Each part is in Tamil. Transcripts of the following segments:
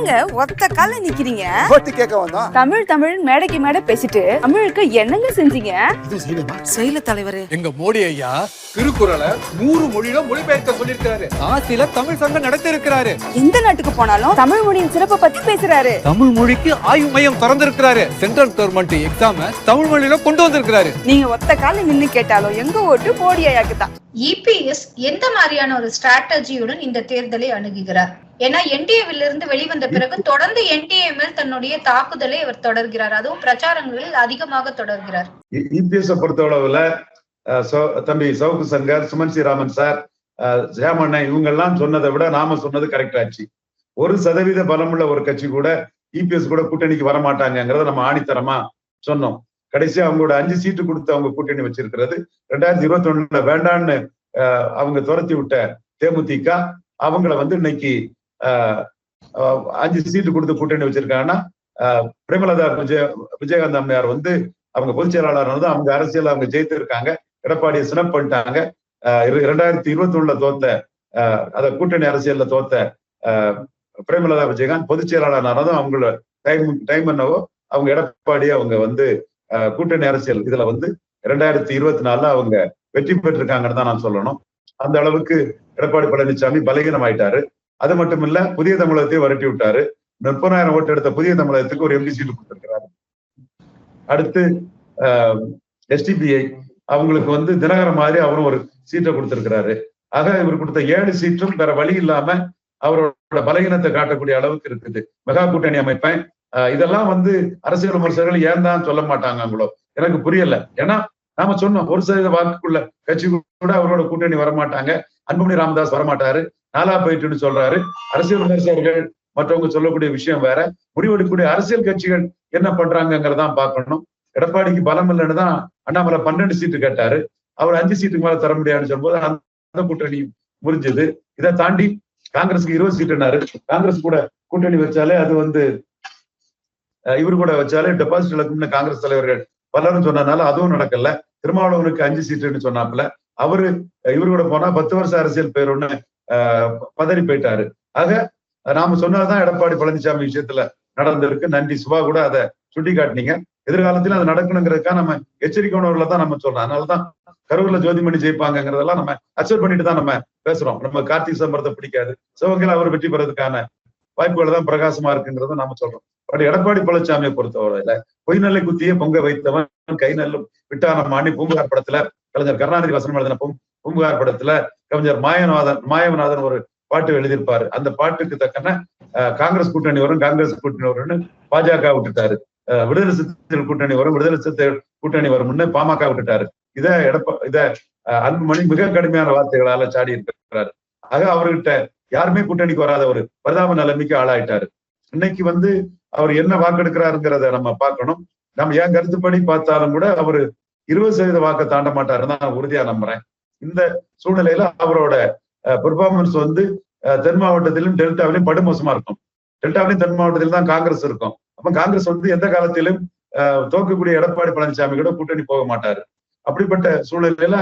என்னங்க ஒத்த கால நிக்கிறீங்க? ஓட்டு கேட்க வந்தோம். தமிழ் தமிழ் மேடைக்கு மேடை பேசிட்டு தமிழுக்கு என்னங்க செஞ்சீங்க? செயல தலைவரே, எங்க மோடி ஐயா திருக்குறளை 100 மொழியில மொழிபெயர்க்க சொல்லிருக்காரு. காசில தமிழ் சங்கம் நடத்தி இருக்கிறாரு. எந்த நாட்டுக்கு போனாலும் தமிழ் மொழியின் சிறப்பை பத்தி பேசுறாரு. தமிழ் மொழிக்கு ஆய்வு மையம் திறந்திருக்கிறாரு. சென்ட்ரல் கவர்மெண்ட் எக்ஸாம தமிழ் மொழியில கொண்டு வந்திருக்கிறாரு. நீங்க ஒத்த கால நின்னு கேட்டாலும் எங்க ஓட்டு மோடி ஐயாக்கு தான். இபிஎஸ் எந்த மாதிரியான ஒரு ஸ்ட்ராட்டஜியுடன் இந்த தேர்தலை அணுகுகிறார்? ஏன்னா என்டிஏவில் இருந்து வெளிவந்த பிறகு தொடர்ந்து என்டிஏ மேல் தன்னுடைய தாக்குதலை அவர் தொடர்கிறார், அதுவும் பிரச்சாரங்களில் அதிகமாக தொடர்கிறார். இபிஎஸ் பொறுத்தளவுல தம்பி சவுக்கு சங்கர், சுமன் ஸ்ரீராமன் சார், ஜெயமண்ணன் இவங்க எல்லாம் சொன்னதை விட நாம சொன்னது கரெக்ட் ஆச்சு. 1% பலமுள்ள ஒரு கட்சி கூட இபிஎஸ் கூட கூட்டணிக்கு வரமாட்டாங்கிறத நம்ம ஆணித்தரமா சொன்னோம். கடைசியா அவங்களோட 5 சீட்டு கொடுத்து அவங்க கூட்டணி வச்சிருக்கிறது. 2021 வேண்டான்னு அவங்க துரத்தி விட்ட தேமுதிக அவங்கள இன்னைக்கு 5 சீட்டு கொடுத்து கூட்டணி வச்சிருக்காங்கன்னா பிரேமலதா விஜயகாந்த் அம்மையார் அவங்க பொதுச் செயலாளர் அவங்க அரசியல் அவங்க ஜெயித்து இருக்காங்க. எடப்பாடியை சினப் பண்ணிட்டாங்க. 2021 தோத்த அத கூட்டணி அரசியல்ல தோத்த பிரேமலதா விஜயகாந்த் பொதுச் செயலாளர் அவங்களோட டைம் என்னவோ அவங்க எடப்பாடி அவங்க கூட்டணி அரசியல் இதுல 2024 அவங்க வெற்றி பெற்றிருக்காங்கன்னு தான் நான் சொல்லணும். அந்த அளவுக்கு எடப்பாடி பழனிசாமி பலகீனம் ஆயிட்டாரு. அது மட்டும் இல்ல, புதிய தமிழகத்தையும் வரட்டி விட்டாரு. 30,000 ஓட்டு எடுத்த புதிய தமிழகத்துக்கு ஒரு எம்பி சீட்டு கொடுத்திருக்கிறாரு. அடுத்து எஸ்டிபிஐ அவங்களுக்கு தினகரன் மாதிரி அவரும் ஒரு சீட்டை கொடுத்திருக்கிறாரு. ஆக இவர் கொடுத்த 7 சீட்டும் வேற வழி இல்லாம அவரோட பலகீனத்தை காட்டக்கூடிய அளவுக்கு இருக்குது. மெகா கூட்டணி அமைப்பேன் இதெல்லாம் அரசியல் விமர்சகர்கள் ஏன் தான் சொல்ல மாட்டாங்களோ எனக்கு புரியல. ஏன்னா நாம சொன்னோம் 1% வாக்குக்குள்ள கட்சி கூட அவரோட கூட்டணி வரமாட்டாங்க. அன்புமணி ராமதாஸ் வரமாட்டாரு, நாலா போயிட்டுன்னு சொல்றாரு. அரசியல் விமர்சகர்கள் மற்றவங்க சொல்லக்கூடிய விஷயம் வேற. முடிவெடுக்கக்கூடிய அரசியல் கட்சிகள் என்ன பண்றாங்கிறதான் பார்க்கணும். எடப்பாடிக்கு பலம் இல்லைன்னு தான் அண்ணாமலை 12 சீட்டு கேட்டாரு. அவர் 5 சீட்டுக்கு மேல தர முடியாதுன்னு சொல்லும்போது அந்த கூட்டணி முறிஞ்சது. இதை தாண்டி காங்கிரஸுக்கு 20 சீட்டுனாரு. காங்கிரஸ் கூட கூட்டணி வச்சாலே அது இவரு கூட வச்சாலே டெபாசிட் இழக்கும்னு காங்கிரஸ் தலைவர்கள் பலரும் சொன்னதுனால அதுவும் நடக்கல. திருமாவளவனுக்கு 5 சீட்டுன்னு சொன்னாப்புல இவரு கூட போனா 10 வருஷம் அரசியல் பேருன்னு பதறி போயிட்டாரு. ஆக நாம சொன்னதுதான் எடப்பாடி பழனிசாமி விஷயத்துல நடந்திருக்கு. நன்றி சுபா கூட அதை சுட்டி காட்டினீங்க. எதிர்காலத்துல அது நடக்கணுங்கிறதுக்காக நம்ம எச்சரிக்கை உணர்வுல தான் நம்ம சொல்றோம். அதனாலதான் கரூர்ல ஜோதிமணி ஜெயிப்பாங்கிறதெல்லாம் நம்ம அக்செப்ட் பண்ணிட்டு தான் நம்ம பேசுறோம். நம்ம கார்த்திக் சிதம்பரத்தை பிடிக்காது, சிவகங்கையில அவர் வெற்றி பெறதுக்கான வாய்ப்புகள் தான் பிரகாசமா இருக்குங்கிறத நாம சொல்றோம். பட் எடப்பாடி பழனிசாமியை பொறுத்தவரையில பொய்நெல்லை குத்தியே பொங்க வைத்தவன் கை நெல்லும் விட்டான மாணி பூம்புகார் படத்துல கலைஞர் கருணாநிதி வசனம் எழுதின பூம்புகார் படத்துல கவிஞர் மாயவநாதன் ஒரு பாட்டு எழுதியிருப்பாரு. அந்த பாட்டுக்கு தக்கன காங்கிரஸ் கூட்டணி வரும், காங்கிரஸ் கூட்டணி வரும்னு பாஜக விட்டுட்டாரு. விடுதலை சிறுத்தைகள் கூட்டணி வரும், விடுதலை சிறுத்தைகள் கூட்டணி வரும்னு பாமக விட்டுட்டாரு. இத அன்புமணி மிக கடுமையான வார்த்தைகளால சாடி இருக்கிறாரு. ஆக அவர்கிட்ட யாருமே கூட்டணிக்கு வராத ஒரு பரிதாப நிலைமைக்கு ஆளாயிட்டாரு. இன்னைக்கு அவர் என்ன வாக்கெடுக்கிறாருங்கிறத நம்ம பார்க்கணும். நம்ம என் கருத்துப்படி பார்த்தாலும் கூட அவரு 20% வாக்கை தாண்ட மாட்டாருன்னு நான் உறுதியா நம்புறேன். இந்த சூழ்நிலையில அவரோட பெர்ஃபார்மன்ஸ் தென் மாவட்டத்திலும் டெல்டாவிலும் படுமோசமா இருக்கும். டெல்டாவிலும் தென் மாவட்டத்திலும் தான் காங்கிரஸ் இருக்கும். அப்ப காங்கிரஸ் எந்த காலத்திலும் தோக்கக்கூடிய எடப்பாடி பழனிசாமி கூட கூட்டணி போக மாட்டாரு. அப்படிப்பட்ட சூழ்நிலையில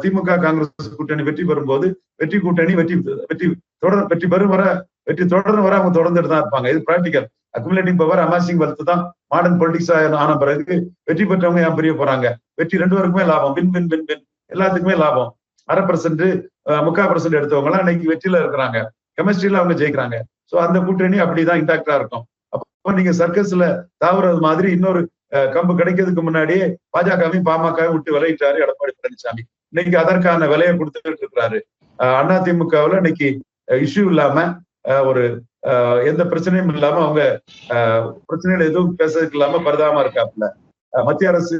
திமுக காங்கிரஸ் கூட்டணி வெற்றி பெறும்போது வெற்றி கூட்டணி வெற்றி பெறும் வர வெற்றி தொடர்ந்து வர அவங்க தொடர்ந்துட்டு தான் இருப்பாங்க. இது பிராக்டிக்கல் அக்குமுலேட்டிங் பவர் அமாசிங் வளர்த்து தான் மாடர்ன் பொலிட்டிக்ஸ் ஆன பிறகு வெற்றி பெற்றவங்க ஏன் பிரிய போறாங்க? வெற்றி 2 பேருக்குமே லாபம். வின் வின் வின் வின் எல்லாத்துக்குமே லாபம். 1/2% 3/4% எடுத்தவங்க எல்லாம் இன்னைக்கு வெற்றியில இருக்கிறாங்க. கெமிஸ்ட்ரியில அவங்க ஜெயிக்கிறாங்க. சோ அந்த கூட்டணி அப்படிதான் இன்டாக்டா இருக்கும். அப்போ நீங்க சர்க்கஸ்ல தாவுறது மாதிரி இன்னொரு கம்பு கிடைக்கிறதுக்கு முன்னாடியே பாஜகவையும் பாமகவும் விட்டு விளையிட்டாரு எடப்பாடி பழனிசாமி. இன்னைக்கு அதற்கான விலையை கொடுத்துட்டு இருக்கிறாரு. அதிமுகவுல இன்னைக்கு இஷ்யூ இல்லாம ஒரு எந்த பிரச்சனையும் இல்லாம அவங்க பிரச்சனைகள் எதுவும் பேசுறதுக்கு இல்லாம பரிதாபமா இருக்காப்புல. மத்திய அரசு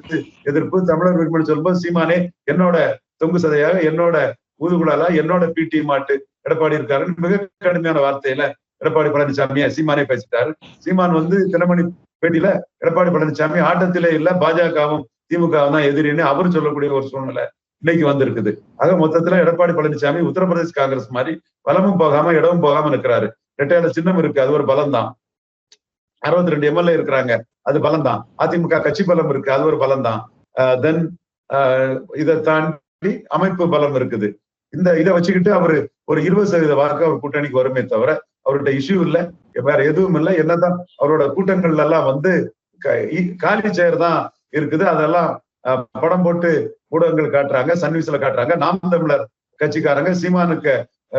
எதிர்ப்பு தமிழர் விரும்பி சொல்லும்போது சீமானே என்னோட தொங்கு சதையாக, என்னோட ஊதுகுழலா, என்னோட பிடி மாட்டு எடப்பாடி இருக்காருன்னு மிக கடுமையான வார்த்தையில எடப்பாடி பழனிசாமியை சீமானே பேசிட்டாரு. சீமான் தினமணி பேட்டியில எடப்பாடி பழனிசாமி ஆட்டத்திலே இல்ல, பாஜகவும் திமுகவும் தான் எதிரின்னு அவரு சொல்லக்கூடிய ஒரு சூழ்நிலை இன்னைக்கு வந்திருக்குது. ஆக மொத்தத்துல எடப்பாடி பழனிசாமி உத்தரப்பிரதேச காங்கிரஸ் மாதிரி வலமும் போகாம இடமும் போகாம இருக்கிறாரு. இரட்டையில சின்னம் இருக்கு, அது ஒரு பலம் தான். 62 எம்எல்ஏ இருக்கிறாங்க, அது பலம் தான். அதிமுக கட்சி பலம் இருக்கு, அது ஒரு பலம் தான். தென் இதை தாண்டி அமைப்பு பலம் இருக்குது. இதை வச்சுக்கிட்டு அவரு ஒரு 20% வாக்கு அவர் கூட்டணிக்கு வருமே தவிர அவர்கிட்ட இஷ்யூ இல்லை, வேற எதுவும் இல்லை. என்னதான் அவரோட கூட்டங்கள்ல எல்லாம் வந்து காலி சேர் தான் இருக்குது. அதெல்லாம் படம் போட்டு ஊடகங்கள் காட்டுறாங்க, சன்வீஸ்ல காட்டுறாங்க. நாம் தமிழர் கட்சிக்காரங்க சீமானுக்கு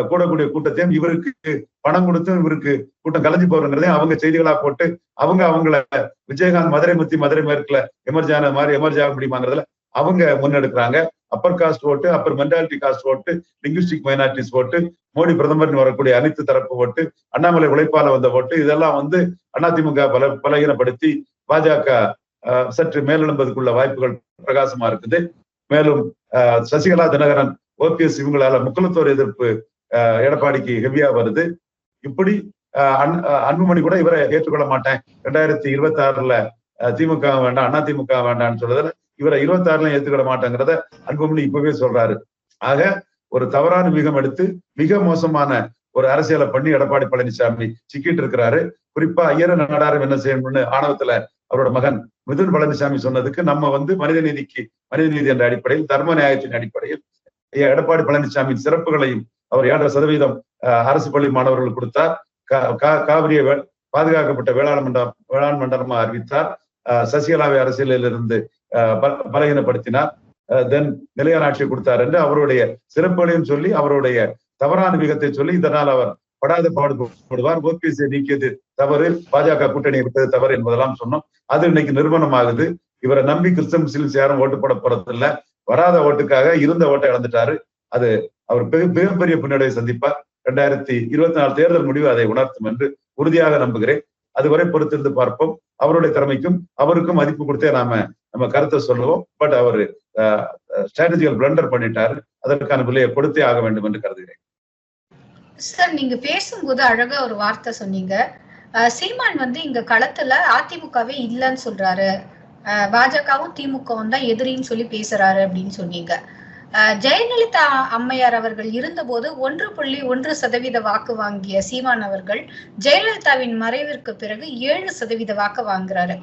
கூடக்கூடிய கூட்டத்தையும் இவருக்கு பணம் கொடுத்தும் இவருக்கு கூட்டம் கலைஞ்சு போறங்கிறதையும் அவங்க செய்திகளா போட்டு அவங்கள விஜயகாந்த் மதுரை மேற்குல எமர்ஜான மாதிரி எமர்ஜ் ஆக முடியுமாங்கிறதுல அவங்க முன்னெடுக்கிறாங்க. அப்பர் காஸ்ட் ஓட்டு, அப்பர் மென்டாலிட்டி காஸ்ட் ஓட்டு, லிங்குஸ்டிக் மைனாரிட்டிஸ் ஓட்டு, மோடி பிரதமர் வரக்கூடிய அனைத்து தரப்பு ஓட்டு, அண்ணாமலை உழைப்பால வந்த ஓட்டு, இதெல்லாம் வந்து அதிமுக பலகீனப்படுத்தி பாஜக சற்று மேலெழும்பதுக்குள்ள வாய்ப்புகள் பிரகாசமா இருக்குது. மேலும் சசிகலா, தினகரன், ஓபிஎஸ் இவங்களால முக்குலத்தோர் எதிர்ப்பு எடப்பாடிக்கு ஹெவியா வருது. இப்படி அன்புமணி கூட இவரை ஏற்றுக்கொள்ள மாட்டேன், 2026 திமுக வேண்டாம், அதிமுக வேண்டாம்னு சொல்றதுல இவரை 26 ஏற்றுக்கிட மாட்டேங்கிறத அன்புமணி இப்பவே சொல்றாரு. ஆக ஒரு தவறான வியூகம் எடுத்து மிக மோசமான ஒரு அரசியலை பண்ணி எடப்பாடி பழனிசாமி சிக்கிட்டு இருக்கிறாரு. குறிப்பா ஐயர நாடாரம் என்ன செய்யணும்னு ஆணவத்துல அவரோட மகன் மிதுன் பழனிசாமி சொன்னதுக்கு நம்ம வந்து மனித நீதி என்ற அடிப்படையில், தர்ம நியாயத்தின் அடிப்படையில் எடப்பாடி பழனிசாமி சிறப்புகளையும் அவர் 7% அரசு பள்ளி மாணவர்களுக்கு கொடுத்தார். காவிரியை பாதுகாக்கப்பட்ட வேளாண் மண்டலமா அறிவித்தார். சசிகலாவை அரசியலில் இருந்து பலகீனப்படுத்தினார். தென் நிலையான ஆட்சியை கொடுத்தார் என்று அவருடைய சிறப்புகளையும் சொல்லி அவருடைய தவறான விகத்தை சொல்லி இதனால் அவர் படாத பாடுபடுவார். ஓபிஎஸ்ஐ நீக்கியது தவறு, பாஜக கூட்டணியை விட்டது தவறு என்பதெல்லாம் சொன்னோம். அது இன்னைக்கு நிறுவனமாகுது. இவரை நம்பி கிறிஸ்தவ முஸ்லிம்ஸ் யாரும் ஓட்டு போட போறது இல்ல. வராத ஓட்டுக்காக இருந்த ஓட்டை இழந்துட்டாரு. அது அவர் மிகப்பெரிய பின்னடைவை சந்திப்பார். 2024 தேர்தல் முடிவு அதை உணர்த்தும் என்று உறுதியாக நம்புகிறேன். அதுவரை பொறுத்திருந்து பார்ப்போம். அவருடைய திறமைக்கும் அவருக்கும் மதிப்பு கொடுத்தே நம்ம கருத்தை சொல்லுவோம். பட் அவரு ஸ்ட்ராட்டஜிக்கல் பிளண்டர் பண்ணிட்டாரு. அதற்கான விலையை கொடுத்தே ஆக வேண்டும் என்று கருதுகிறேன். சார், நீங்க பேசும்போது அழகா ஒரு வார்த்தை சொன்னீங்க. சீமான் வந்து இங்க களத்துல அதிமுகவே இல்லைன்னு சொல்றாரு, பாஜகவும் திமுகவும் தான் எதிரின்னு சொல்லி பேசுறாரு அப்படின்னு சொன்னீங்க. ஜெயலலிதா அம்மையார் அவர்கள் இருந்தபோது 1.1% வாக்கு வாங்கிய சீமான் அவர்கள் ஜெயலலிதாவின் மறைவிற்கு பிறகு 7% வாக்கு வாங்குறாரு.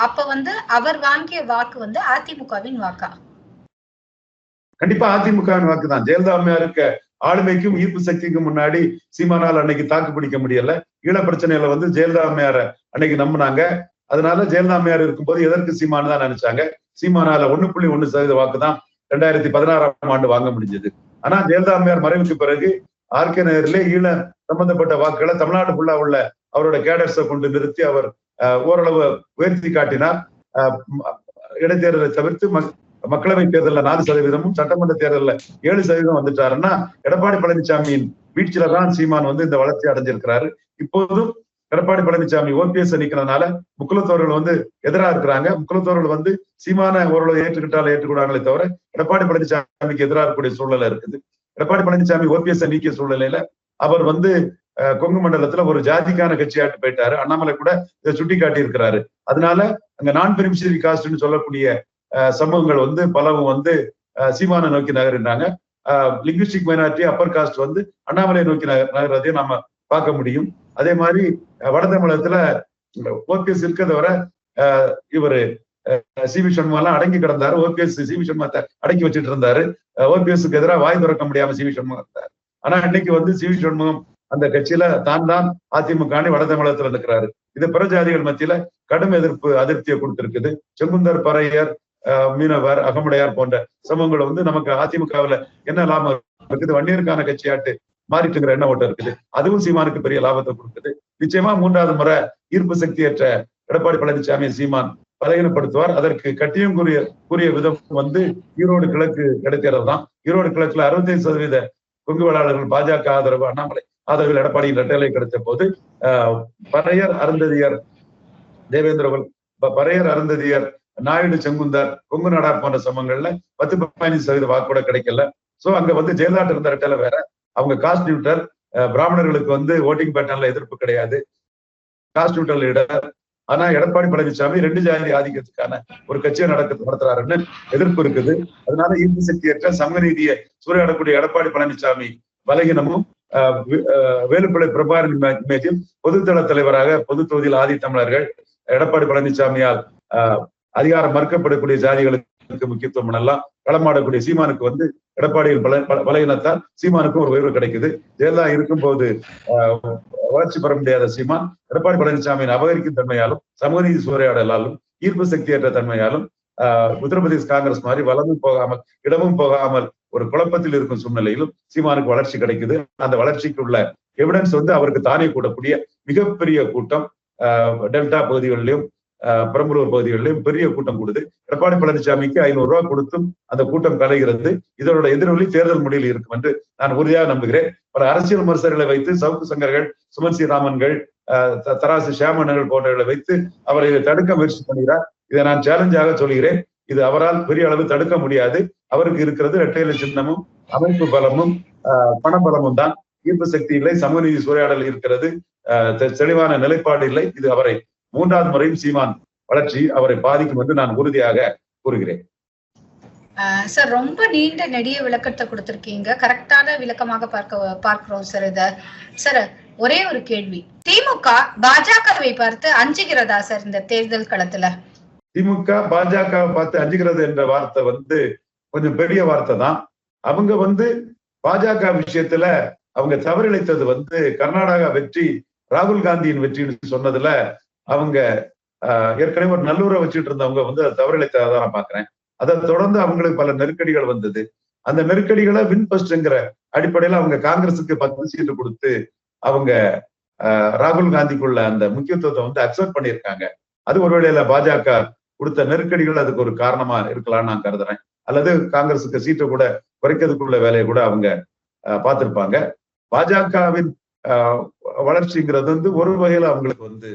அப்ப வந்து அவர் வாங்கிய வாக்கு வந்து அதிமுகவின் வாக்கா? கண்டிப்பா அதிமுகவின் வாக்கு தான். ஜெயலலிதா அம்மையாருக்கு ஆளுமைக்கும் ஈர்ப்பு சக்திக்கும் முன்னாடி சீமானால் அன்னைக்கு தாக்கு பிடிக்க முடியல. ஈழ பிரச்சனையில வந்து ஜெயலலிதா அம்மையார அன்னைக்கு நம்பினாங்க. அதனால ஜெயலலிதா அம்மையார் இருக்கும்போது எதற்கு சீமான் தான் நினைச்சாங்க. சீமானால 1.1% வாக்கு தான் 2016 ஆண்டு வாங்க முடிஞ்சது. ஆனா ஜெயலலிதா அம்மையார் மறைவுக்கு பிறகு ஆர்கே நகரிலே ஈழ சம்பந்தப்பட்ட வாக்குகளை தமிழ்நாடு ஃபுல்லா உள்ள அவரோட கேடர்ஸை கொண்டு நிறுத்தி அவர் ஓரளவு உயர்த்தி காட்டினார். இடைத்தேர்தலை தவிர்த்து மக்களவை தேர்தலில் 4%, சட்டமன்ற தேர்தலில் 7% வந்துட்டாருன்னா எடப்பாடி பழனிசாமியின் வீழ்ச்சியில தான் சீமான் வந்து இந்த வளர்ச்சி அடைஞ்சிருக்கிறாரு. இப்போதும் எடப்பாடி பழனிசாமி ஓபிஎஸ் நிக்கிறதுனால முக்குலத்தோர்கள் வந்து எதிராக இருக்கிறாங்க. முக்குலத்தோர்கள் வந்து சீமான ஓரளவு ஏற்றுக்கிட்டாங்களே தவிர எடப்பாடி பழனிசாமிக்கு எதிராக இருக்கக்கூடிய சூழ்நிலை இருக்குது. எடப்பாடி பழனிசாமி ஓபிஎஸ் நீக்கிய சூழ்நிலையில அவர் வந்து கொங்கு மண்டலத்துல ஒரு ஜாதிக்கான கட்சியாட்டு போயிட்டாரு. அண்ணாமலை கூட இதை சுட்டி காட்டி இருக்கிறாரு. அதனால அங்க நான் பெனிஃபிஷியரி காஸ்ட்னு சொல்லக்கூடிய சமூகங்கள் வந்து பலவும் வந்து சீமானை நோக்கி நகர்றாங்க. லிங்குஸ்டிக் மைனாரிட்டி, அப்பர் காஸ்ட் வந்து அண்ணாமலையை நோக்கி நகர்றதையும் நம்ம பார்க்க முடியும். அதே மாதிரி வட தமிழகத்துல ஓபிஎஸ் இருக்கிறத வர இவரு சிவி சண்முகம் அடங்கி கிடந்தாரு. ஓபிஎஸ் சிவி சண்முகத்தை அடக்கி வச்சுட்டு இருந்தாரு. ஓபிஎஸ்க்கு எதிராக வாய் திறக்க முடியாம சிவி சண்முகம் இருந்தாரு. ஆனா இன்னைக்கு வந்து சிவி சண்முகம் அந்த கட்சியில தான் அதிமுக வட தமிழகத்துல இருக்கிறாரு. இது பிற ஜாதிகள் மத்தியில கடும் அதிருப்தியை கொடுத்திருக்குது. செங்குந்தர், பறையர், மீனவர், அகமுடையார் போன்ற சமூகங்கள் வந்து நமக்கு அதிமுகவுல என்ன லாபம் இருக்குது, வன்னியருக்கான கட்சியாட்டு மாறிட்டுங்கிற எண்ண ஓட்டம் இருக்குது. அதுவும் சீமானுக்கு பெரிய லாபத்தை கொடுக்குது. நிச்சயமா 3வது முறை ஈர்ப்பு சக்தியற்ற எடப்பாடி பழனிசாமி சீமான் பலகீனப்படுத்துவார். அதற்கு கட்டியம் கூறிய விதம் வந்து ஈரோடு கிழக்கு இடைத்தேர்தல் தான். ஈரோடு கிழக்குல 65% கொங்கு வேளாளர்கள் பாஜக ஆதரவு, அண்ணாமலை ஆதரவு எடப்பாடியின் இரட்டை கிடைத்த போது பறையர், அருந்ததியர், தேவேந்திரவல், பறையர், அருந்ததியர், நாயுடு, செங்குந்தர், கொங்கு நாடார் போன்ற சமங்கள்ல 10-15% வாக்கு கூட கிடைக்கல. சோ அங்க வந்து ஜெயலலிதா இருந்த இரட்டையில வேற, அவங்க காஸ்ட் நியூட்ரல். பிராமணர்களுக்கு வந்து ஓட்டிங் பேட்டர்ன்ல எதிர்ப்பு கிடையாது, காஸ்ட் நியூட்ரல் லீடர். ஆனா எடப்பாடி பழனிசாமி 2 ஜாதி ஆதிக்கத்துக்கான ஒரு கட்சியை நடத்துறாருன்னு எதிர்ப்பு இருக்குது. அதனால ஈர்ப்பு சக்தியற்ற சமூக நீதியை சூறையாடக்கூடிய எடப்பாடி பழனிசாமி பலகீனமும் வேலுப்பிள்ளை பிரபாகரன் இமேஜும் பொதுத்தள தலைவராக பொது தொகுதியில் ஆதி தமிழர்கள் எடப்பாடி பழனிசாமியால் அதிகாரம் மறுக்கப்படக்கூடிய ஜாதிகளுக்கு முக்கியத்துவம் எல்லாம் களமாடக்கூடிய சீமானுக்கு வந்து எடப்பாடியின் பலகீனத்தால் சீமானுக்கும் ஒரு உயர்வு கிடைக்குது. இதெல்லாம் இருக்கும்போது வளர்ச்சி பெற முடியாத சீமான் எடப்பாடி பழனிசாமியின் அபகரிக்கும் தன்மையாலும் சமூக நீதி சூறையாடலாலும் ஈர்ப்பு சக்தியற்ற தன்மையாலும் உத்தரப்பிரதேச காங்கிரஸ் மாதிரி வலமும் போகாமல் இடமும் போகாமல் ஒரு குழப்பத்தில் இருக்கும் சூழ்நிலையிலும் சீமானுக்கு வளர்ச்சி கிடைக்குது. அந்த வளர்ச்சிக்கு உள்ள எவிடன்ஸ் வந்து அவருக்கு தானே கூடக்கூடிய மிகப்பெரிய கூட்டம் டெல்டா பகுதிகளிலும் பெரம்பலூர் பகுதிகளிலும் பெரிய கூட்டம் கூடுது. எடப்பாடி பழனிசாமிக்கு 500 ரூபாய் கொடுத்தும் அந்த கூட்டம் கலைகிறது. இதோட எதிரொலி தேர்தல் முடிவில் இருக்கும் என்று நான் உறுதியாக நம்புகிறேன். பல அரசியல் விமர்சகர்களை வைத்து சவுக்கு சங்கர்கள், சுமன் சி ராமன்கள், தராசு ஷியாமண்ணர்கள் போன்றவர்களை வைத்து அவரை தடுக்க முயற்சி பண்ணுகிறார். இதை நான் சேலஞ்சாக சொல்கிறேன். இது அவரால் பெரிய அளவு தடுக்க முடியாது. அவருக்கு இருக்கிறது இரட்டையிலை சின்னமும் அமைப்பு பலமும் பணபலமும் தான். ஈர்ப்பு சக்தி இல்லை, சமூக நீதி சூறையாடல் இருக்கிறது, தெளிவான நிலைப்பாடு இல்லை. இது அவரை 3வது முறையும் சீமான் வளர்ச்சி அவரை பாதிக்கும் என்று நான் உறுதியாக கூறுகிறேன். சார், ரொம்ப நீண்ட நெடிய விளக்கத்தை கொடுத்திருக்கீங்க. கரெக்டான விளக்கமாக பார்க்கிறோம் சார். இத சார், ஒரே ஒரு கேள்வி, திமுக பாஜகவை பார்த்து அஞ்சுகிறதா சார் இந்த தேர்தல் களத்துல? திமுக பாஜகவை பார்த்து அஞ்சுகிறது என்ற வார்த்தை வந்து கொஞ்சம் பெரிய வார்த்தை தான். அவங்க வந்து பாஜக விஷயத்துல அவங்க தவறிழைத்தது வந்து கர்நாடகா வெற்றி ராகுல் காந்தியின் வெற்றின்னு சொன்னதுல அவங்க ஏற்கனவே ஒரு நல்லுறவை வச்சுட்டு இருந்தவங்க வந்து அதை தவறிழைத்ததான் நான் பாக்குறேன். அதை தொடர்ந்து அவங்களுக்கு பல நெருக்கடிகள் வந்தது. அந்த நெருக்கடிகளை வின்பஸ்ட்ங்கிற அடிப்படையில அவங்க காங்கிரசுக்கு 10 சீட்டு கொடுத்து அவங்க ராகுல் காந்திக்குள்ள அந்த முக்கியத்துவத்தை வந்து அக்செப்ட் பண்ணியிருக்காங்க. அது ஒருவேளையில பாஜக கொடுத்த நெருக்கடிகள் அதுக்கு ஒரு காரணமா இருக்கலாம்னு நான் கருதுறேன். அல்லது காங்கிரசுக்கு சீட்டை கூட குறைக்கிறதுக்குள்ள வேலையை கூட அவங்க பார்த்திருப்பாங்க. பாஜகவின் வளர்ச்சிங்கிறது வந்து ஒரு வகையில அவங்களுக்கு வந்து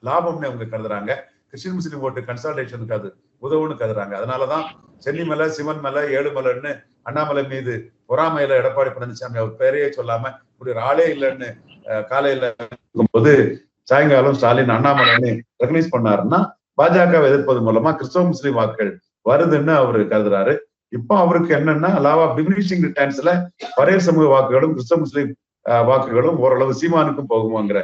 லாபம்னு அவங்க கருதுறாங்க. கிறிஸ்டின் முஸ்லீம் ஓட்டு கன்சால்டேஷனுக்கு அது உதவுன்னு கருதுறாங்க. அதனாலதான் சென்னிமலை, சிவன் மலை, ஏழுமலைன்னு அண்ணாமலை மீது பொறாமையில எடப்பாடி பழனிசாமி அவர் பேரையே சொல்லாம இப்படி ஒரு ஆளே இல்லைன்னு காலையில இருக்கும்போது சாயங்காலம் ஸ்டாலின் அண்ணாமலைன்னு ரெகனைஸ் பண்ணாருன்னா பாஜகவை எதிர்ப்பது மூலமா கிறிஸ்தவ முஸ்லீம் வாக்குகள் வருதுன்னு அவரு கருதுறாரு. இப்போ அவருக்கு என்னன்னா லா ஆஃப் டிமினிஷிங் ரிட்டர்ன்ஸ்ல பரையர் சமூக வாக்குகளும் கிறிஸ்தவ முஸ்லீம் வாக்குகளும் ஓரளவு சீமானுக்கும் போகுமாங்கிற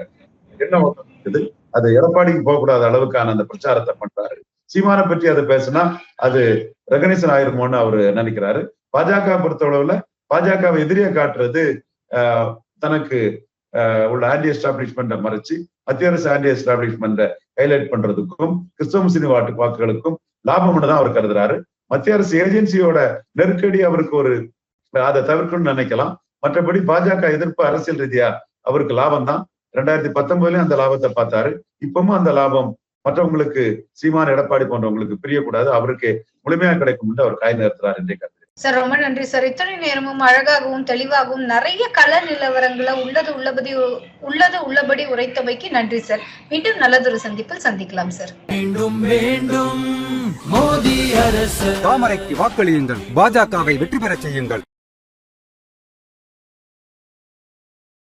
எண்ணம் இருக்குது. அது எடப்பாடிக்கு போகக்கூடாத அளவுக்கான அந்த பிரச்சாரத்தை பண்றாரு. சீமானை பற்றி அதை பேசினா அது ரெகனைசன் ஆயிருமோன்னு அவரு நினைக்கிறாரு. பாஜக பொறுத்தளவுல பாஜகவை எதிரியா காட்டுறது தனக்கு உள்ள ஆன்டி எஸ்டாப்ளிஷ்மெண்ட்டை மறைச்சு மத்திய அரசு ஆன்டி எஸ்டாப்ளிஷ்மெண்ட்டை ஹைலைட் பண்றதுக்கும் கிறிஸ்தவ முஸ்லீம் வாக்குகளுக்கும் லாபம்னு தான் அவர் கருதுறாரு. மத்திய அரசு ஏஜென்சியோட நெருக்கடி அவருக்கு ஒரு அதை தவிர்க்கணும்னு நினைக்கலாம். மற்றபடி பாஜக எதிர்ப்பு அரசியல் ரீதியா அவருக்கு லாபம் தான். 2019 அந்த லாபத்தை பார்த்தாரு. இப்பவும் அந்த லாபம் மற்றவங்களுக்கு சீமான், எடப்பாடி போன்றவங்களுக்கு பிரியக்கூடாது, அவருக்கு முழுமையா கிடைக்கும் என்று அவர் காய் நிறுத்துறார் என்றே கருத்து. சார், ரொம்ப நன்றி சார். இத்தனை நேரமும் அழகாகவும் தெளிவாகவும் நிறைய கள நிலவரங்களை உள்ளபடி உரைத்தவைக்கு நன்றி சார். மீண்டும் நல்லதொரு சந்திப்பில் சந்திக்கலாம் சார். தாமரைக்கு வாக்களியுங்கள், பாஜகவை வெற்றி பெறச் செய்யுங்கள்.